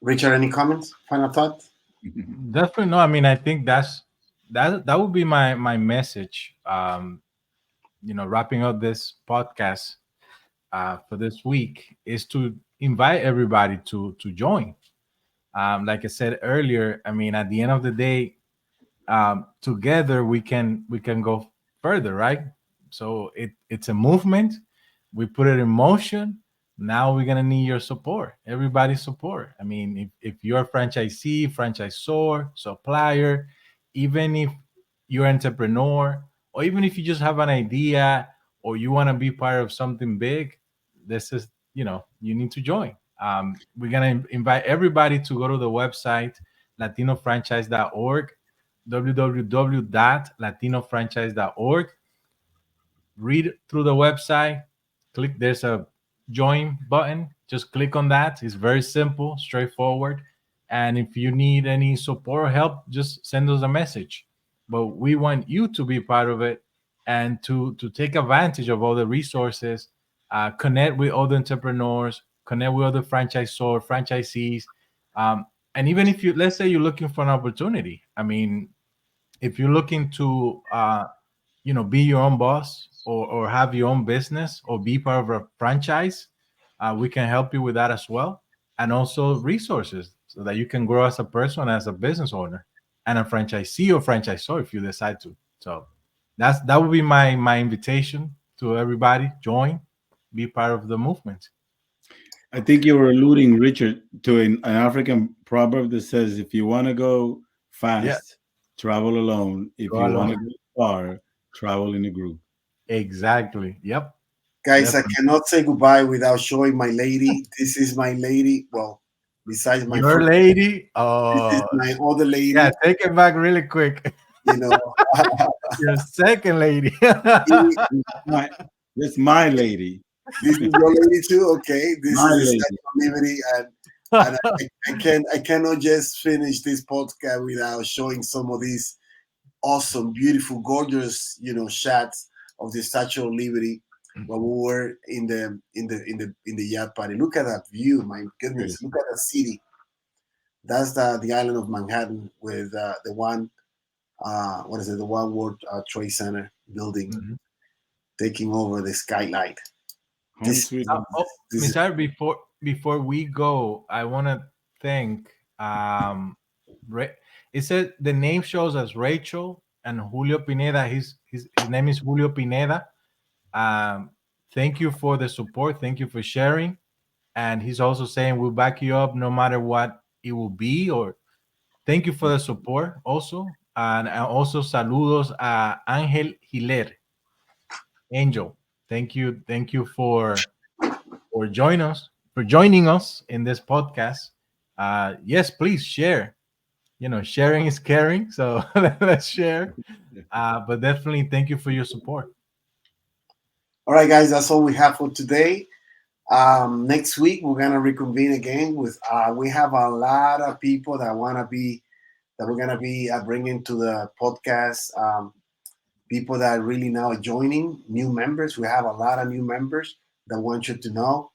Richard, any comments? Final thoughts? level. definitely. No, I mean, I think that would be my message. Wrapping up this podcast for this week is to invite everybody to join. Like I said earlier, I mean, at the end of the day, together we can go further, right? So it's a movement. We put it in motion. Now we're gonna need your support, everybody's support. I mean, if you're a franchisee, franchisor, supplier, even if you're an entrepreneur, or even if you just have an idea or you want to be part of something big, this is, you need to join. We're gonna invite everybody to go to the website latinofranchise.org, www.latinofranchise.org. Read through the website. There's a join button. Just click on that. It's very simple, straightforward. And if you need any support or help, just send us a message. But we want you to be part of it and to take advantage of all the resources, connect with other entrepreneurs, connect with other franchisors, franchisees. And even if let's say you're looking for an opportunity, I mean, if you're looking to be your own boss, or have your own business or be part of a franchise, we can help you with that as well. And also resources so that you can grow as a person, as a business owner, and a franchisee or franchisor if you decide to. So that would be my invitation to everybody. Join, be part of the movement. I think you were alluding, Richard, to an African proverb that says, "If you want to go Yeah, fast, travel alone. If go you want to along. go far, travel in a group." Exactly. Yep. Guys, I Definitely. cannot say goodbye without showing my lady. This is my lady. Well, besides my Your first, lady. this is Oh, my other yeah. lady. Take it back really quick. You know, Your second lady. My, that's my lady. this is your lady too. Okay, this My is the lady. Statue of Liberty, and I cannot just finish this podcast without showing some of these awesome, beautiful, gorgeous, shots of the Statue of Liberty when we were in the yacht party. Look at that view, my goodness! Look at that city. That's the island of Manhattan with the one, what is it? The One World Trade Center building Mhm. taking over the skylight. Home This, sweet. Oh, this is Mr. Before we go, I want to thank Ra- it said the name shows as Rachel and Julio Pineda. His name is Julio Pineda. Um, thank you for the support. Thank you for sharing. And he's also saying we'll back you up no matter what it will be. Or thank you for the support also. And also saludos a Ángel Hiler, Angel. Thank you for joining us in this podcast. Yes, please share. Sharing is caring, so let's share. But definitely, thank you for your support. all right, guys. That's all we have for today. Next week we're gonna reconvene again with. We have a lot of people that we're gonna be bringing to the podcast. People that really now are joining, new members. We have a lot of new members that want you to know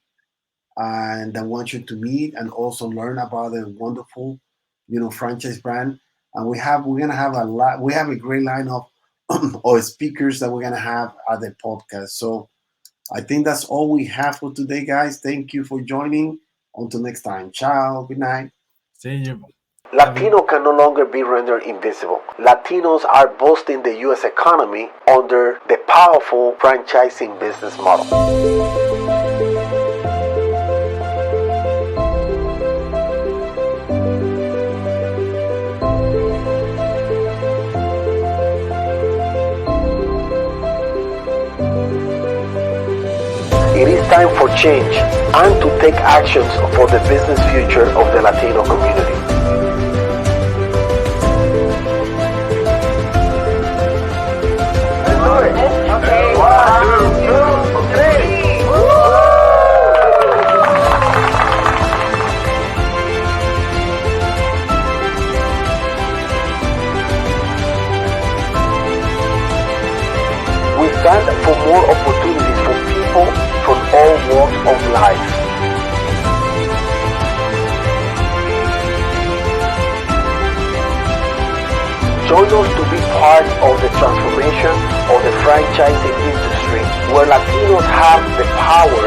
and that want you to meet and also learn about the wonderful, franchise brand. And we're gonna have a lot. We have a great lineup of speakers that we're gonna have at the podcast. So I think that's all we have for today, guys. Thank you for joining. Until next time. Ciao. Good night. See you. Latino can no longer be rendered invisible. Latinos are boosting the U.S. economy under the powerful franchising business model. It is time for change and to take actions for the business future of the Latino community. Okay. 1, 2, 3. We stand for more opportunities for people from all walks of life. Join us to be part of the transformation of the franchising industry, where Latinos have the power